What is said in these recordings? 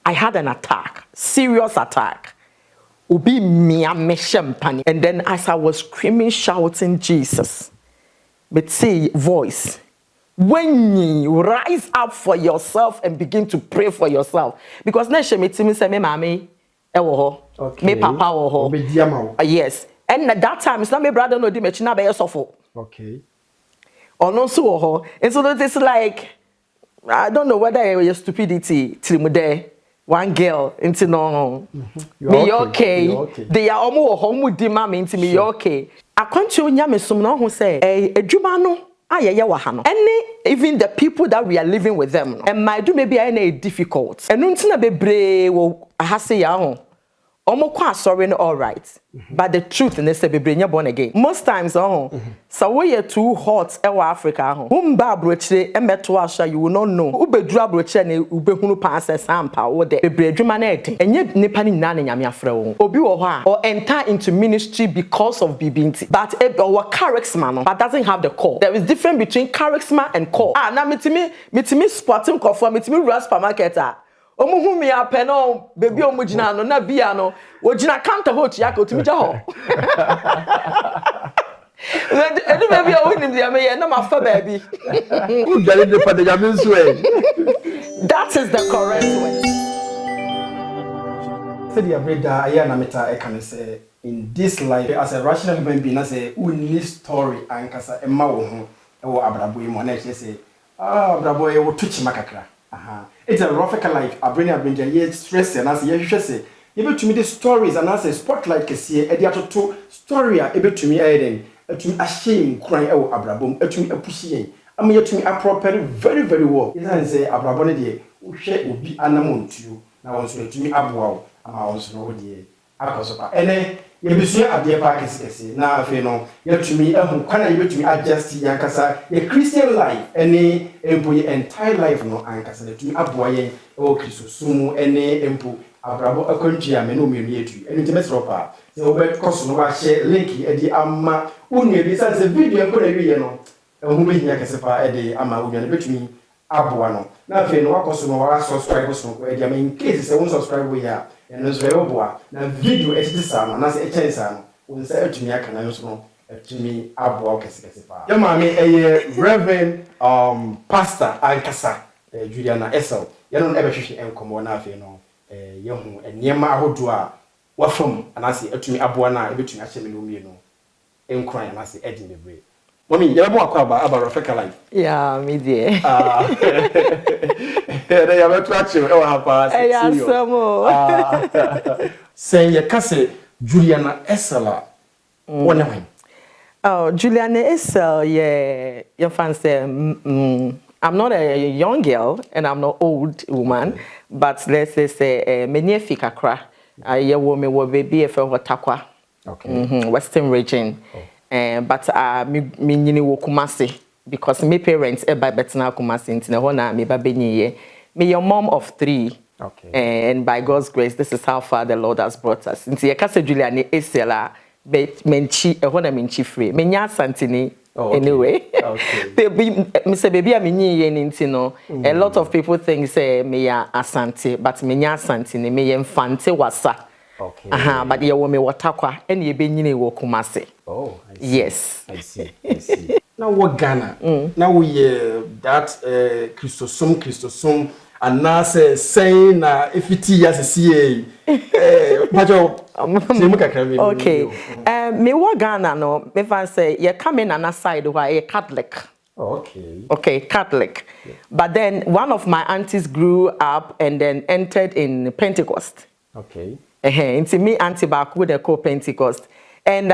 I had an attack, serious attack. Ubi mia meshampani. And then as I was screaming, shouting Jesus, but say voice. When you rise up for yourself and begin to pray for yourself. Because na shemetimi say me mami ewo ho. Me papa wo ho. Yes. And at that time, it's not my brother no di me china be sofo. Okay. Or no so ho. And so it's like I don't know whether it was stupidity till there. One girl into no. Me okay. They are almost home di mama into me okay. I can't show nyame som no ho say adwuma no ayeye wa ha no. Any even the people that we are living with them no. And my do maybe any difficult. Enu ntina bebre wo ahase ya ho. Omo kwa sorry no all right. But the truth in say bebre nya born again. Most times so we are too hot e wa Africa ho. Umba abrochire emeto asha you will not know. Ubedru abrochire ne ubehunu pa sampa wo de. Bebre adwuma na eden. Enye nipa ni nyina na nyame afra wo. Obi wo ho a or enter into ministry because of bibinti. But our charisma no but doesn't have the core. There is difference between charisma and core. Na mitimi sporting kofo mitimi rural supermarket omuhu mi apeno baby omugina no na bia no ogina counter ho tia ka otimi ja ho edu baby o nim dia me na ma fa baby who gale de pa de jamin so that is the correct way say the brother aya na meta e kan say in this life as a rational human being na say uni story ankasa e ma wo ho e wo abrabo yi mo na say abrabo e wo tuchi makakra it's a Ropheka life. I bring ye stress and as ye say. Able to me the stories and as a spotlight can see a to story able to me aiding to me a shame crying out abrabom to me a pushing. I mean to me a proper very very well. It doesn't say abrabone de who share will be animal to you. Now also to me abwao and I also know the akosopa. And ye be sure at the park is now if you know you to me can you to me adjust yankasa a Christian life any employee entire life no ankasa to me aboye o Kristo sumu any empo abrabo akontua me no me etu eni temes ropa se obet koso no wa share link e di ama unu bi say video ko na wiye no ehu be hia kese pa e di ama unu na betumi aboa no na afi no wakoso no wa subscribe so ko e di ama in case se won subscribe we ya eno so eboa na video etiti sa no na se echen sa no won say etumi aka na so no etumi aboa kese pa ya ma me Reverend Pastor Ankasa Juliana Esel ya no ebe hwehwe enkomo na afi no yehu eniema ahodo a wafam anase etumi aboa na ebetumi ache me no mie no enkran anase edi mebre mommy ya bo akwa aba Ropheka life yeah me there ya beto ache e wa hapa yeah samo say ya kase Juliana Esel wona wan oh Juliana Esel your fan say I'm not a young girl and I'm not old woman, but let's say many fikakra. I me wo baby e for Takwa. Okay. Western region. But me nyini wo Kumasi because my parents e by betna Kumasi ntina ho na me ba benye. Me your mom of 3. Okay. And by God's grace this is how far the Lord has brought us. Nti ye ka se Juliana Esela be menchi e ho na menchi free. Me nya santini. Oh, okay. Anyway, okay. Baby, I mean, a lot of people think say me ya asante, but me ya asante ni me ya infante wasa. Okay. But you want me watakwa, and you be nyine wo Kumasi. Oh, I see. Yes. I see. Now what Ghana? Now we that Christosum. And now saying if it is CA, okay. Me wa Ghana no. Me fan say you come in on a side where a Catholic. Okay. Okay, Catholic. Yeah. But then one of my aunties grew up and then entered in Pentecost. Okay. Into me auntie back with a co-Pentecost. And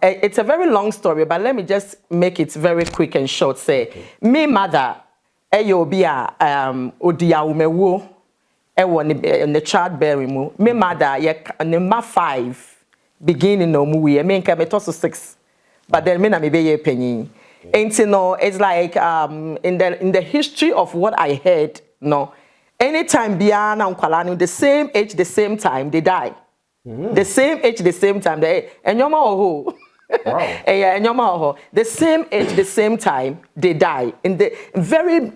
it's a very long story, but let me just make it very quick and short. Say, okay. Me mother. Eyo bia odia umewo ewo ne childbearing mu me mother ye ne ma 5 beginning no mu we me nka me to 6 but then me na me be ye panyin enti no it's like in the history of what I heard no anytime bia na nkwala no the same age the same time they die the same age the same time they enyoma oho. Wow. The same age, the same time, they die. In the very,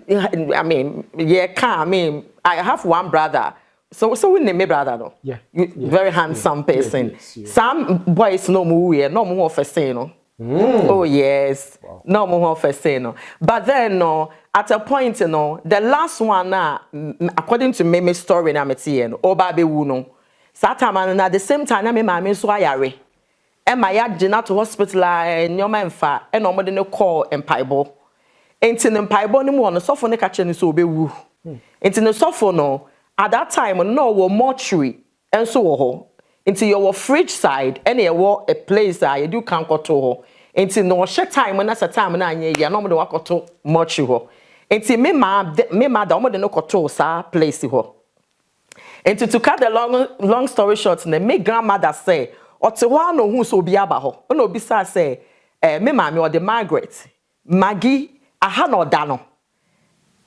I have one brother, So we name me brother no. Yeah. Very handsome person. Yes. Some boys no mu we no mu offer say no. Oh yes. Wow. No more offer say no. But then no, at a point no, the last one according to me story na me tie no, oba be wu no. Satama na at the same time na me ma me so ayare. E ma ya gina to hospital nyoma mfa e no mo de no call empaibo. Enti ne empaibo no mu no sofo ne ka che ne so obewu. Enti ne sofo no at that time no wo mortuary enso wo ho. Into your fridge side, and you a place you do can't go to. Into no share time when that's a time na ye no mo walk to much ho. Into me mother mo de no to sa place ho. Into to cut the long story short, me grandmother say, or to one no who so be aba ho. No be say, me mama or the Margaret, Maggie, aha no dano.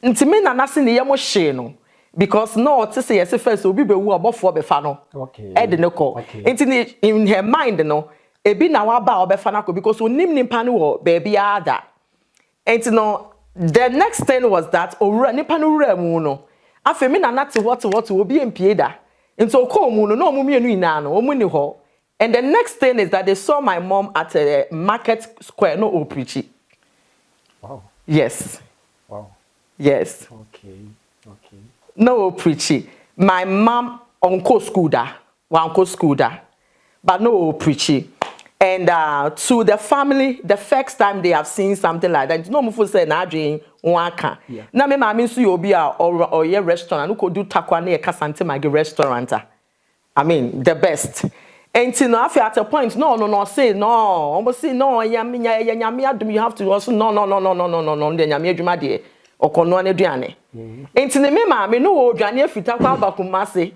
Into me na nasi ni yemo she no. Because no, to say yes, first will be about for befano. Okay. Ed no call. In her mind, no, a be now about befanaco because we name panu baby ada. And no, the next thing was that or nipanu remuno. After me not what will be in Pieda. And so call muno no mummy nano or muni ho. And the next thing is that they saw my mom at a market square no preachy. Wow. Yes. Wow. Yes. Okay. Okay. No preachy. My mom uncle scooter, but no preachy. And to the family, the first time they have seen something like that, no more say na dream waka. Na me mama so you be or your restaurant, who could do takwa na kasante magi restaurant. I mean the best. And till now, at a point, no, say no, almost say no, you have to also no, then yami jumadi. Okono aduane enti ne me ma me no oduane afita kwa bakumase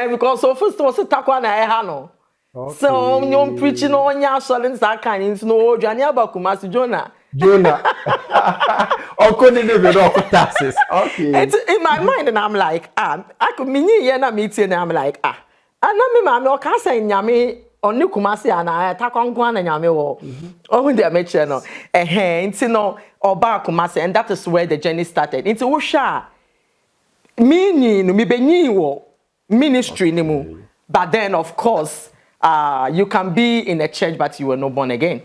because so first was takwa na ha no so nyom preaching no nya solid that kind no oduane abakumase Jonah okoni ne be no taxes. Okay, it's in my mind and I'm like I could mini here na meet and I'm like and me ma me o ka say nyame oni kumase ana takwankwa na nyame wo oh dey make sure no enti no oba kumase and that is where the journey started into wo sha me no me benyi wo ministry ni mu but then of course you can be in a church but you were not born again.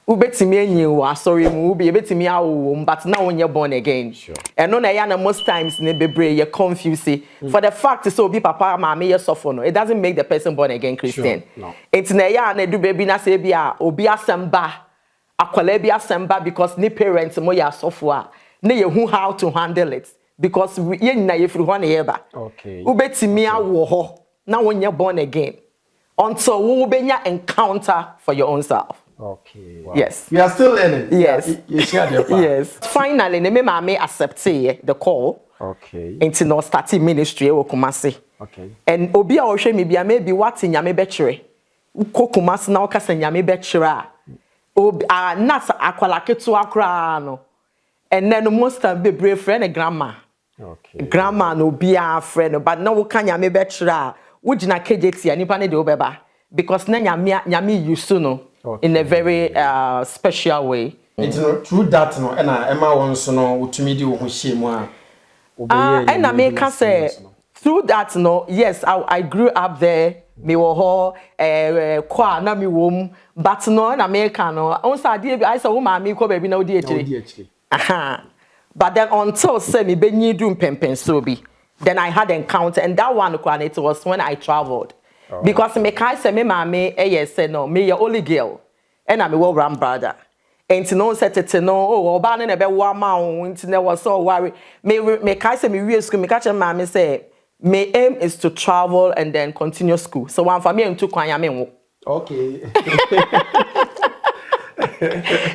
Ubetimi enyi wo sorry mu be betimi awo but now when you're born again. Sure. And no na ya na most times ne bebre you confuse for the fact so be papa mama ye suffer no it doesn't make the person born again Christian. Sure. No. It's na ya na do baby na say bia obi asamba akwala bi asamba because ni parents mo ya suffer na ye who how to handle it because ye na ye free one ye ba. Okay. Ubetimi awo ho na when you're born again until we benya encounter for your own self. Okay. Wow. Yes. We are still learning. Yes. Yeah, you share the part. Yes. Finally, me mama accept the call. Okay. Into no starting ministry wo Kumasi. Okay. And obi a ohwe me bia maybe what nyame bechere. Ko Kumasi na okasa nyame bechere a. Obi nat akwala ketu akra no. And then most time be brave friend and grandma. Okay. Grandma no be a friend but now wo kan nyame bechere a. Wo gina KJT anipa ne de obeba because na nyame used to no. Okay. In a very special way. Through that, no, and Emma wants to know what to me do with shame. And I make us say through that, no, yes, I grew up there. Me wo kwa na me wom, but no, in America, no, I saw mommy ko baby no DH. Aha. But then until say me be ni do pempen so be, then I had encounter, and that one it was when I traveled. Because me kai say me mama yes say no me your only girl and I'm a well run brother and no set it no oh oba na be wa ma nti na was so worry me kai say me we school me catch mama say my aim is to travel and then continue school so one for me into kwanya me wo okay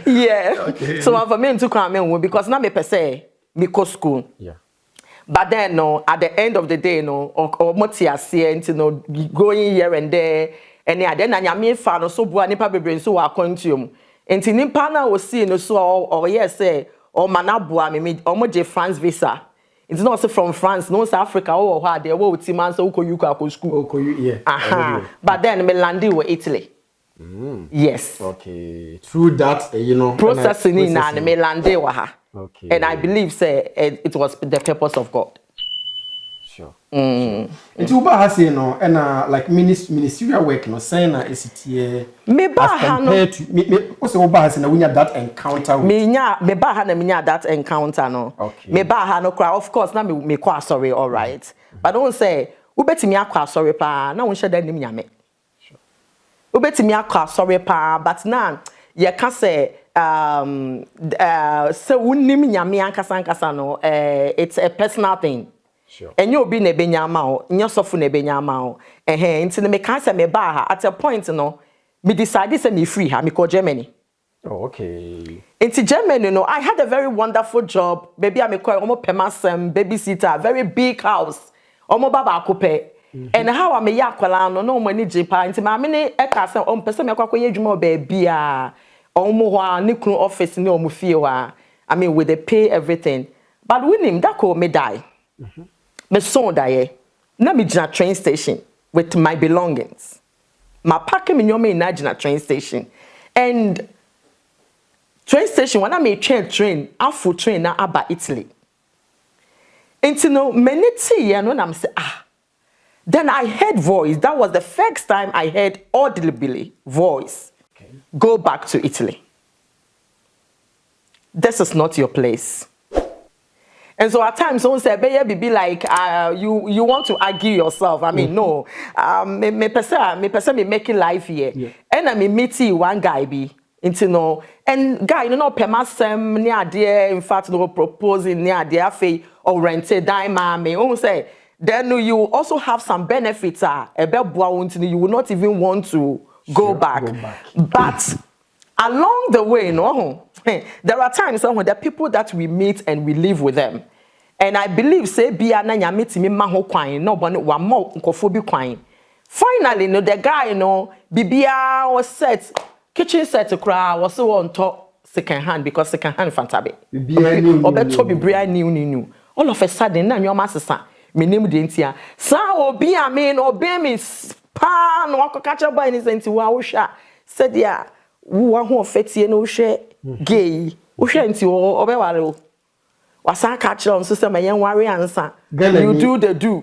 yeah okay. So one for me into kwanya me wo because na me per se me go school yeah. But then, no, at the end of the day, no, or motiasi, no, going here and there, and then I am fan so boy, nipa be so I continue. And nipa na was see no so or yes say or manabua me or mo France visa. It's not from France, no South Africa or how they will man so you go school. Yeah. Aha. But then me landed with Italy. Yes. Okay. Through that, you know, processing in and me landed with her. Okay. And I believe say it was the purpose of God. Sure. Nti uba ha say no and like ministerial work no say na esitie me ba ha no me say uba ha say na we that encounter with me ba ha na me that encounter no okay. Me ba ha no cry of course na me kwa sorry all right but don't say ubetimi akwa sorry pa na won hye da nim nyame sure ubetimi akwa sorry pa but na ye ka say so unim nyame ankasa no it's a personal thing. Sure. And you be nebenya ma o, nya sofu nebenya ma o. Nti me kan say me ba ha at a point no, me decide say me free ha me go Germany. Oh, okay. Into Germany, no, I had a very wonderful job. Baby, I'm a pemasem babysitter, very big house. Omo baba akupe. And how am a yakwala no money jipa. Into my mini ekasa person me kwako yedwuma baby a. Omo wa ni kunu office ni omo fie wa. I mean with the pay everything. But with him that call me die. Me son die. Na me jina train station with my belongings. My packing me nyome na jina train station. And train station when I made train, Afro train na aba Italy. Into no many tea and when I'm say then I heard voice. That was the first time I heard audibly voice. Okay. Go back to Italy. This is not your place. And so at times someone say, be like, you want to argue yourself. I mean, no. Me person me making life here. Yeah. And I meet one guy be. Into no and guy no pemasem ni ade in fact no proposing ni ade afi or rented dime me won say then you also have some benefits you will not even want to go back. But along the way no there are times when there are people that we meet and we live with them and I believe say bia na nyame timi ma ho kwan no bone wa mo nkofo bi kwan finally no the guy no bibia was set kitchen set cry was so on top second hand because second hand fantabe. Obeto bibria new. All of a sudden na nyoma sesa me nim de ntia. Sa obi a me no obe me pa no akokacha boy ni senti wa wo hwa. Said ya wo ho fetie no hwe gay. Wo hwe nti wo obe ware wo. Wasan catch on so say me yen ware ansa. You do the do.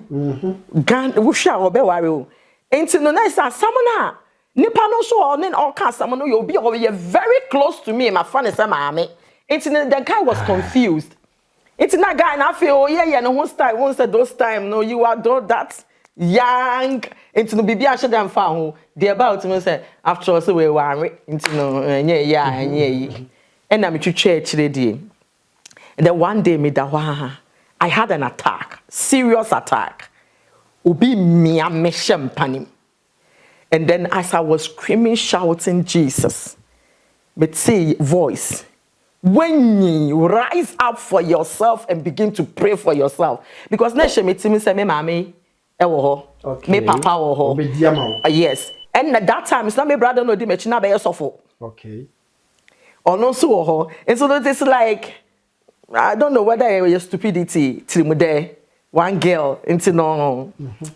Gan wo hwe obe ware wo. Enti no na isa samona nipa no so or can someone no you be very close to me my friend is maame the guy was confused it's that guy na feel oh yeah no one style once said those time no you are that young into no bibia she dem fa ho the about me say after all so we worry into no and I'm to church ready and then one day me da I had an attack serious attack obi me ameshem panim. And then as I was screaming, shouting Jesus, but say voice, when you rise up for yourself and begin to pray for yourself. Because next me say me mommy, me papa yes. And at that time, it's not my brother no di me china be sofo. Okay. Or no so and so that it's like I don't know whether it was stupidity till me there. One girl into no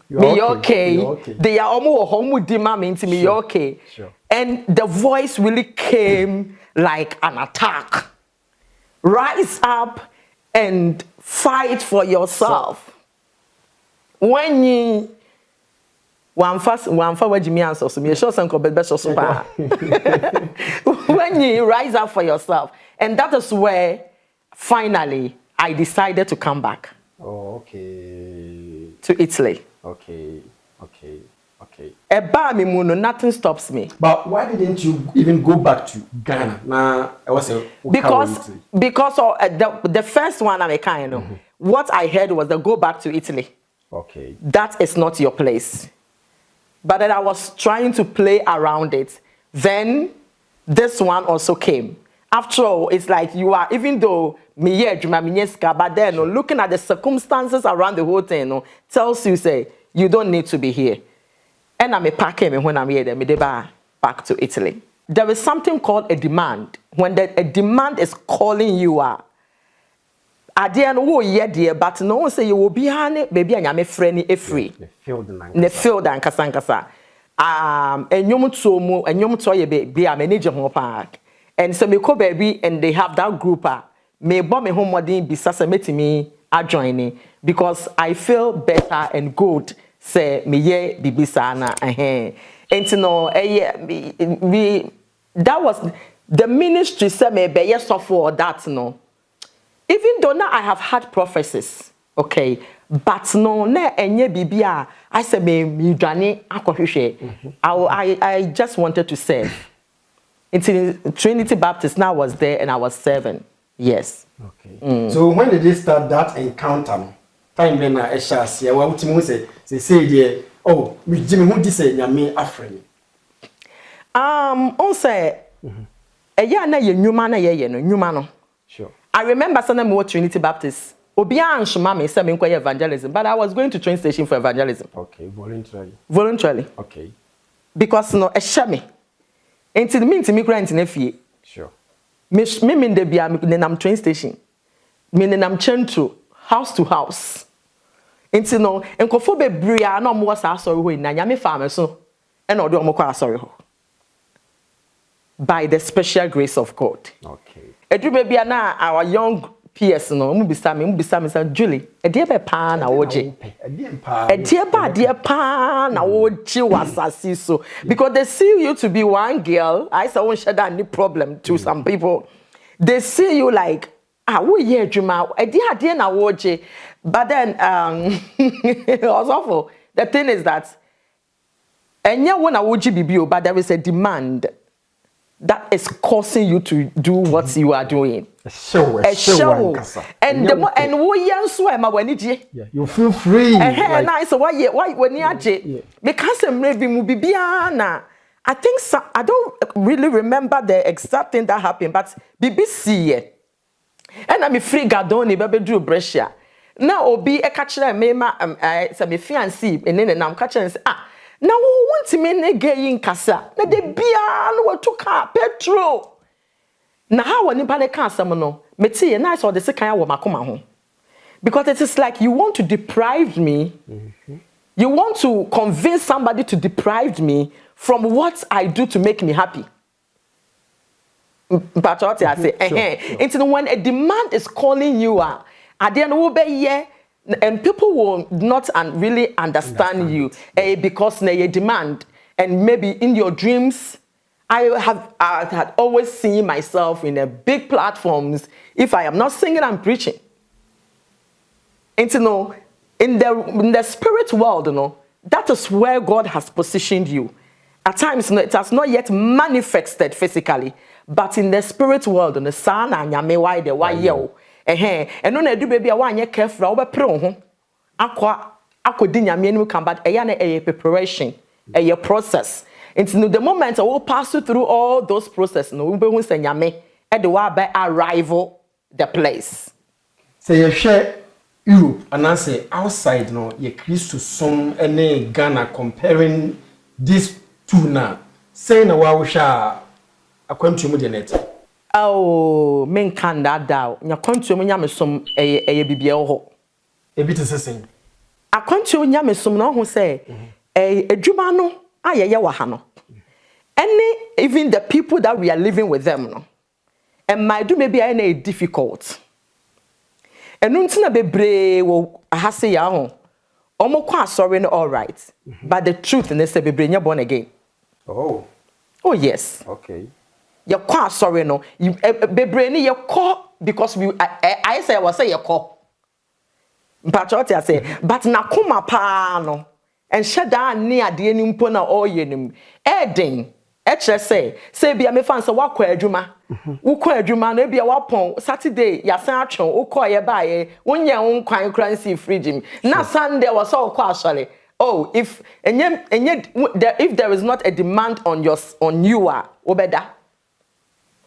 be okay. They are almost home di mama into me okay. Sure. And the voice really came like an attack. Rise up and fight for yourself. When you one for Jimmy answer so me sure some when you rise up for yourself. And that is where finally I decided to come back. Oh, okay. To Italy. Okay. Eba mi muno, nothing stops me. But why didn't you even go back to Ghana? Nah, I was because the first one I kind of what I heard was to go back to Italy. Okay. That is not your place. But then I was trying to play around it. Then this one also came. After all, it's like you are, even though but then looking at the circumstances around the whole thing tells you say you don't need to be here. And I'm a packing when I'm here, then back to Italy. There is something called a demand. When a demand is calling you out, I didn't know yet, dear, but no one say you will be honey, baby, and I'm a friend, a free. The field and Kasankasa. And you be a manager home park. And so me ko baby and they have that group me bomb me home modern bisa se metimi adjoining because I feel better and good say me ye bibisana and no me that was the ministry say me be yes for that no. Even though now I have had prophecies, okay, but no na enye bibia I say me dwane akohwehwe. I just wanted to serve. Until Trinity Baptist now was there and I was serving. Yes. Okay. So when did they start that encounter? Time when I shall what ultimately say there, oh, me Jimmy who say nyame afreni. On say a year na ye nyuma na ye no nyuma no. Sure. I remember sending me Trinity Baptist. Obia anshuma me say me nkoye evangelism, but I was going to train station for evangelism. Okay, voluntarily. Voluntarily. Okay. Because no e hye me. Enti me ntimi kura ntine fie. Sure. Me de bia me nenam train station. Me nenam chentro house to house. Enti no enkofo bebre a na omo sa asori ho na nyame fa me so. E na ode omo kwa asori ho. By the special grace of God. Okay. Edru bia na our young PS no mu bisa me say Julie e de be pa na woje. E de pa na woje wasasi so because they see you to be one girl. I say won share that any problem to some people. They see you like wo ye adwuma e de na woje. But then it was awful. The thing is that enye wo na woje bibio, but there is a demand that is causing you to do what you are doing. A show. And we so am you feel free. Nice. Why when you because maybe mubibiana. I think I don't really remember the exact thing that happened, but BBC and I'm free gadoni baby do brescia. Now obi e catch me say me fiancé and then I'm catching say na wo want me ne gay in kasa na de bia no to car petrol na how woni pa ne ka asem no me tie na so de sekan wo makoma ho because it is like you want to deprive me. You want to convince somebody to deprive me from what I do to make me happy. But what I say until when a demand is calling you at the end will be here. And people will not really understand you because they demand. And maybe in your dreams, I had always seen myself in a big platforms. If I am not singing, I'm preaching. And you know, in the spirit world, you know, that is where God has positioned you. At times, you know, it has not yet manifested physically, but in the spirit world, in the sun and why the why yo. And no do baby one year careful over pro aqua dinyame no come but a preparation a process. Into the moment I will pass you through all those processes no we be say nyame e de wa by arrival the place. Say you share Europe and I say outside no ye Christo some any Ghana comparing these two now. Say na wa sha akwantu mu de net. Oh, men can that down. Nya kwantu mu nyame som bibia ho. A bit is the same. Akwantu nyame som no ho say adwuma no ayeye wa ha no. Any even the people that we are living with them no. And my do maybe any difficult. Enu ntina bebre wo ahase ya ho. Omo kwa sorry no all right. But the truth is say bebre nya born again. Oh. Oh yes. Okay. Your car sorry no you bebre ni your call because we I say I was say your call but what I say but na kuma pa no and shada ni ade ni mpo na oyenim eden e kire say bia me fan say wakọ adwuma wukọ adwuma na bia wapon Saturday ya san atwon ukọ ye ba ye wonye won kwan krancy fridge na Sunday was all ukọ asole. Oh, if there is not a demand on you obeda.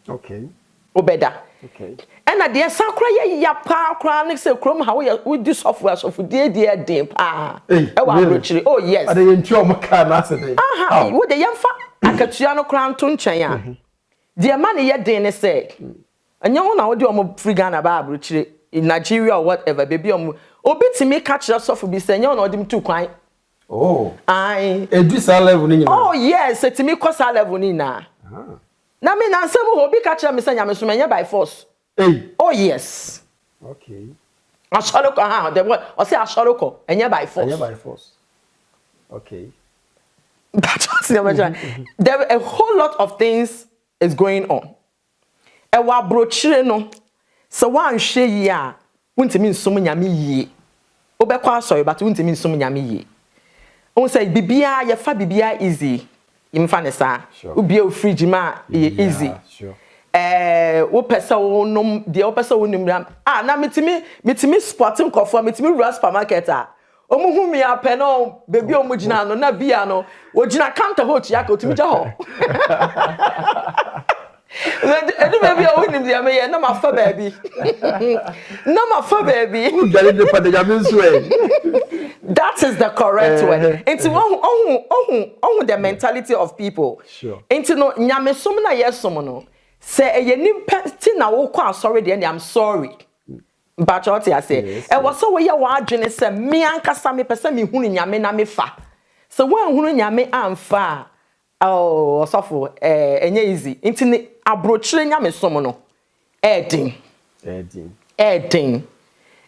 Okay. Obeda. Okay. And at the sakra ya pa kra ne say krom how we do software so for dey pa. Oh yes. Are they into my car na say. Aha, wo de yemfa akatua no kra nto nchen a. The man ye den ne say. Anya wo na wo de omo free Ghana ba abrochire in Nigeria or whatever baby omo obetimi catch yourself be say anya wo na odim tu kwan. Oh. I Edu sa level ni. Oh yes, etimi ko sa level ni na. Na me na nsem obi ka kire me say nyame so menye by force. Hey. Oh yes. Okay. Ashoroko, the word, or say Ashoroko, and by force. And by force. Okay. There are a whole lot of things is going on. E wa brochire no. So one share ya, wuntimi nsom nyame yie. Obekwa asori but wuntimi nsom nyame yie. On say bibia ye fa bibia easy. Yimfa ne sa. Ubia o fridge ma easy. Sure. Wo pesa wo nom de wo pesa wo nimram. Ah na metimi sporting kofo, metimi rush supermarket a. Omu hu mi apɛ no baby omu gina no na bia no wo gina counter ho tia ka otumi gya ho. Edu baby o nim dia me ye na ma fa baby. Na ma fa baby. That is the correct word. Into on the mentality of people. Sure. Into no nyame som na yesom no. Say ye nimpa ti na wo kwa sorry de I'm sorry. But what I say, e was so we ya wa adwene se me ankasa me pese me hunu nyame na me fa. So wan hunu nyame amfa oh osofo enye easy. Nti ni abrochire nyame som no. Edin.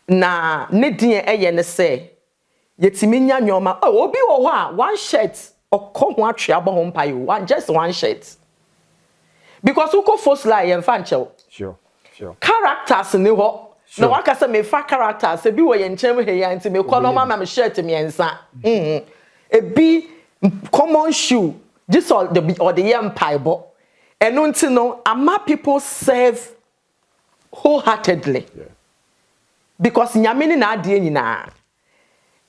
Na ne din eye ne se yetimi nya nyoma oh obi wo ho a one shirt okọ ho atwe abo ho mpa yo just one shirt. Because uko first lie yemfa nchew. Sure. Characters ni ho. No waka say me fa characters e bi wo ye nchem he ya nti me kọ no mama me shirt me ensa. E bi common shoe this all the or the empire bo. Eno nti no ama people serve wholeheartedly. Yeah. Because nyame ni na ade nyina.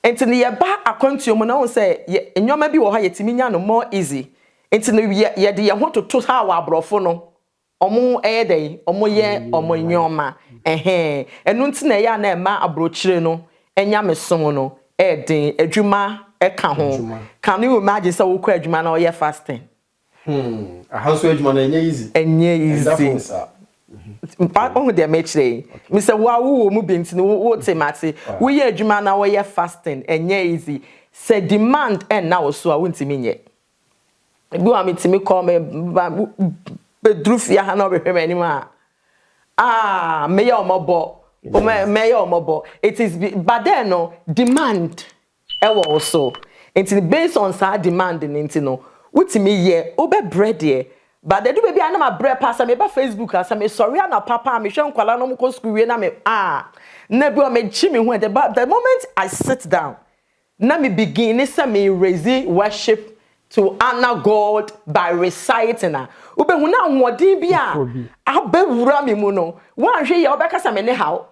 Enti ne ye ba akwantuo mu na won say enyoma bi wo ha yetimi nya no more easy. Enti no ye de ye ho to ha wa abrofo no. Omo eyedey omo ye omo nyoma enu nti na ya na ema abrochire no enya mesom no eden adwuma eka ho can you imagine say wo kwa adwuma na o ye fasting ahanso adwuma na enye easy mpa on de mechire me say wo mu binti no wo temate wo ye adwuma na wo ye fasting enye easy say demand en na wo so a wontimi nye ebi wa metimi call me bedrufia ha na obehwe mani ma me ya omobo me ya omobo it is but then no demand e wo also it based on sa demand nti no wutimi ye obe bread ye but they do baby na ma bread pass me ba Facebook asa me sorry na papa me hwe nkwala no mko school we na me na bi o me chi me hu the moment I sit down na me begin say me raise worship to honor God by reciting. Ube huna nwodin bia abewura me mu no wan hwe ye obekasa me ne how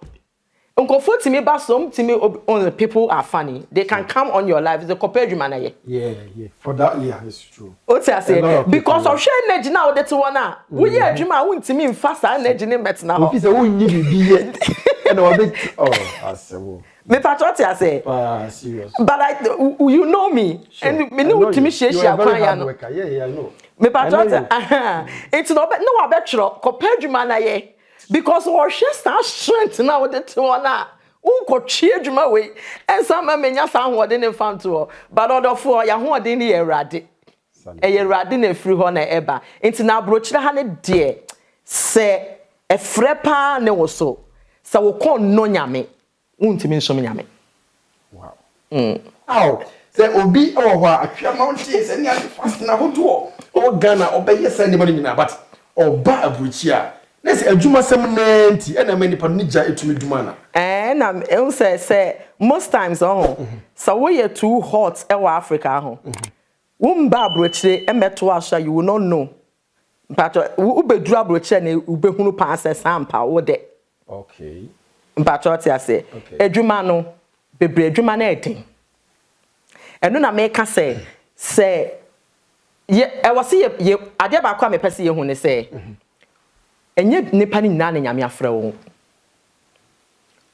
nkofo timi ba som timi on the people are funny they can come on your life the compare you man ye for that it's true o ti say because of share energy na o de to one wo ye adwuma wo ntimi mfa sa energy ne met na ho ofi say wo nyi bibi ye and o bit asewo me patrot I say serious but you know me sure. And me no timi share kwan ya no I know me patrot it's no wa betro compare you man ye because we share star strength na we de to one unko twie adwuma we ensa ma menya sa hode ne fanto but odofo ya hode ne yerade yerade na free ho na eba enti na abrochire ha ne de se efrepa ne wo so se wo kon no nyame untimi nso nyame wow se obi ho atwa mountain se ne fast na hodo o Ghana obeye se ne bani nyina but oba abrochia na se adwuma sem nanti na mani pa no gya etumi dwuma na na e say most times so we are too hot e wa Africa Wumba abrochire emeto asha you will not know. But ubedru abrochire na ubehunu pa ase sampa wo de. Okay. But what I say, edwuma no bebre edwuma na eden. Eno na make say ye e wase ye ade ba kwa me pese ye hu ne say. Enye nipa ni nyina na nyame afre wo.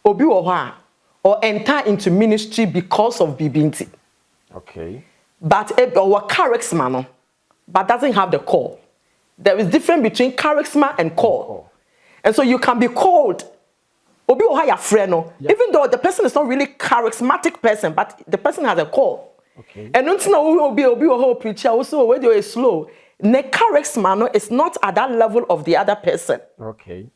Obi wo ho a or enter into ministry because of bibinti. Okay. But or charisma no, but doesn't have the call. There is difference between charisma and call. And so you can be called obi o ha ya friend no, even though the person is not really charismatic person, but the person has a call. Okay. And until obi o ho preacher also when you is slow, the charisma no is not at that level of the other person. Okay.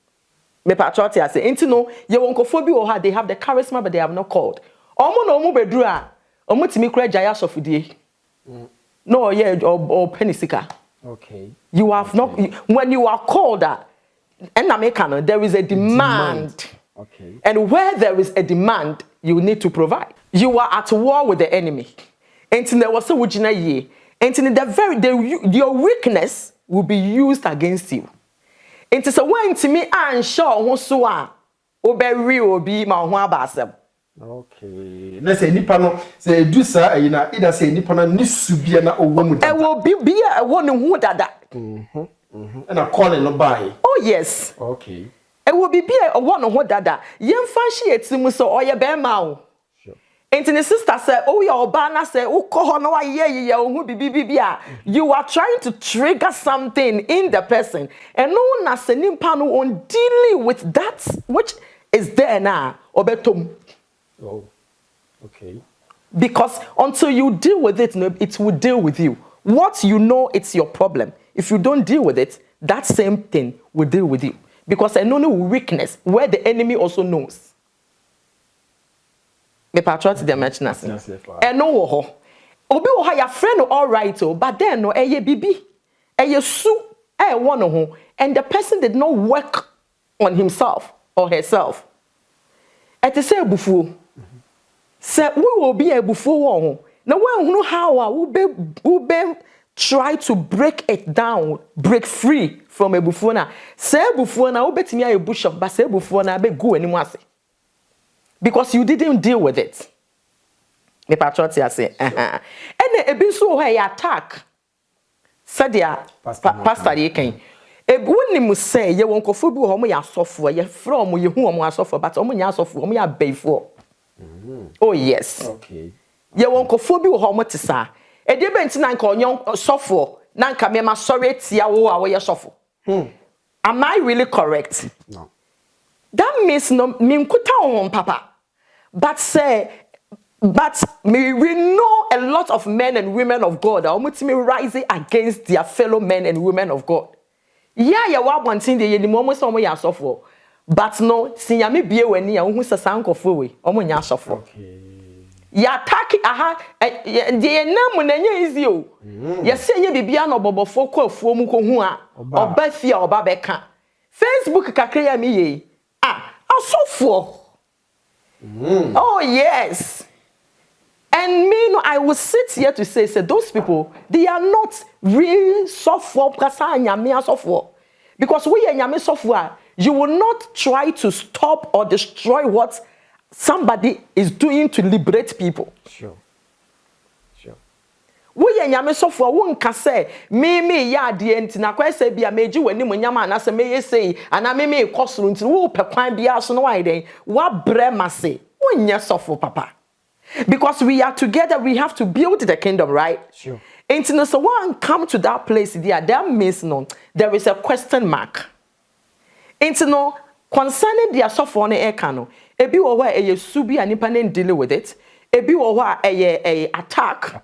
Me patriotic I say enti no ye wonkophobia or ha they have the charisma but they have not called. Omo no omo bedru a omo timi kura jaya sofudie. No yeah or penisika. Okay. You have not when you are called and American there is a demand. Okay. And where there is a demand, you need to provide. You are at war with the enemy. And there was a wujina ye. And your weakness will be used against you. And so when to me and sure who so obey will be my one. Okay. Let's say nipa no say do sa na either say nipa na ni subia na owo mu dada. E will be a one who dada. And a calling no buy. Oh yes. Okay. It will be a one who dada. Yen fashi etimu so oye be ma. Sure. And the sister said, oh your bana say oh ko no ye who be you are trying to trigger something in the person. And no na se nimpa no on dealing with that which is there now obetom. Oh, okay. Because until you deal with it, it will deal with you. What you know, it's your problem. If you don't deal with it, that same thing will deal with you. Because I know no weakness where the enemy also knows. Me patriotic the mention us. And no ho. Obi wo ha your friend all right but then no eye bibi. Eye su one ho and the person did not work on himself or herself. Ete say bufu. Say we will be able for now when you know how we be try to break it down, break free from a bufona. Say bufona we betimi a bushop, but say bufona be go anymore. Because you didn't deal with it. Me patriotic say and e bi so ho attack. Said ya pastor ye kan. E woni say ye wonkofo bi ho mo ya sofo ye from ye hu mo asofo but mo nya asofo mo ya beifo. Oh yes. Okay. Ye wonkofo bi wo ho mo tesa. E de benti na nka onyon sofo na nka me ma sorry tia wo a wo ye sofo. Am I really correct? No. That means no me nkuta on papa. But we know a lot of men and women of God are ultimately rising against their fellow men and women of God. Yeah, you wa wanting the ye mo so mo ya sofo. But no, sinyame bie wani a wo hu sesa nkofo we omo nya sofo. Okay. Ya attack de nam na nya easy o. Ya se nya bibia na obobofo ko afuo mu ko hu a oba fia oba beka. Facebook kakra ya mi ye. Asofo. Oh yes. And me no I will sit here to say those people they are not real sofo kasa nyame asofo. Because we are nyame sofo you will not try to stop or destroy what somebody is doing to liberate people. Sure. Sure. We are nyame sofo wonka say me ya de enti na kwa say bia meji wani mo nyama na say me say ana me kosoro enti wo pe kwan bia so no why den wa brema say wonya sofo papa. Because we are together we have to build the kingdom, right? Sure. Enti no so one come to that place there that means no there is a question mark. Enti no concerning their suffer no eka no ebi wo wa eye subi anipa na deal with it ebi wo wa eye attack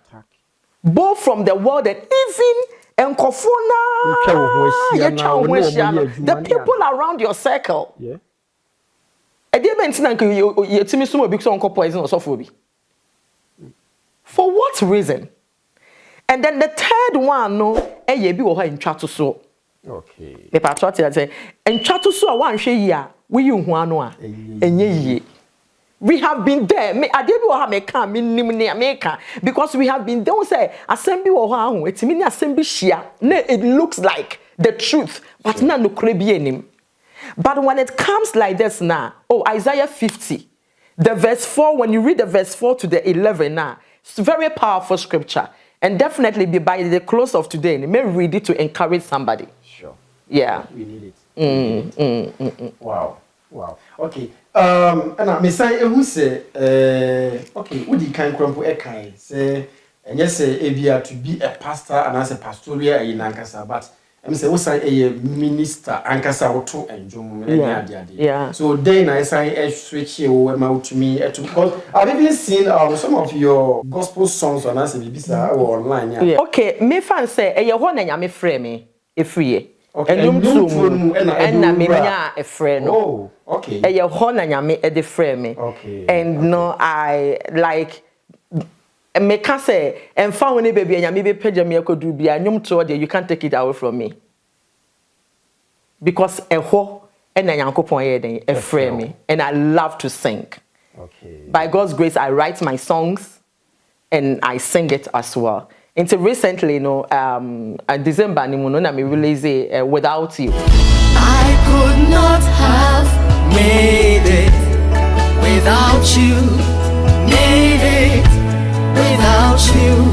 both from the world and even enkofo na the people around your circle. Yeah. E dey benti na ye timi sumo bi so onko poison or suffer bi. For what reason? And then the third one no eye bi wo ha ntwa to so. Okay. Me patriotic say ntwa to so a wan hwe yi a we yi hu ano a enye yi. We have been there. Me ade bi wo ha me kan me nim ne America because we have been there say assembly wo ha ho etimi ni assembly hia na it looks like the truth but na no kure bi enim. But when it comes like this now, Isaiah 50, the verse 4, when you read the verse 4 to the 11 now, it's a very powerful scripture. And definitely be by the close of today, you may read it to encourage somebody. Sure. Yeah. We need it. Wow. Wow. Okay. And I may say, who say, okay, would you kind crumple a kind? Say, and yes, say, to be a pastor and as a pastoral in Ankasa, but I'm say what's a minister Ankasa auto and Jum. Yeah. So then I say a switch here out to me because I've even seen some of your gospel songs on us or online. Yeah. Okay, me fan say a one and me frame me a free. Okay. And na me nya a friend. Oh, okay. E ye ho na nyame e de friend me. Okay. And no, I like me can say and found any baby and maybe page me do be a nyum to you can't take it away from me. Because a ho and a yankopon ye a friend me. And I love to sing. Okay. By God's grace, I write my songs and I sing it as well. Until recently, December, I release Without You. I could not have made it without you, made it without you.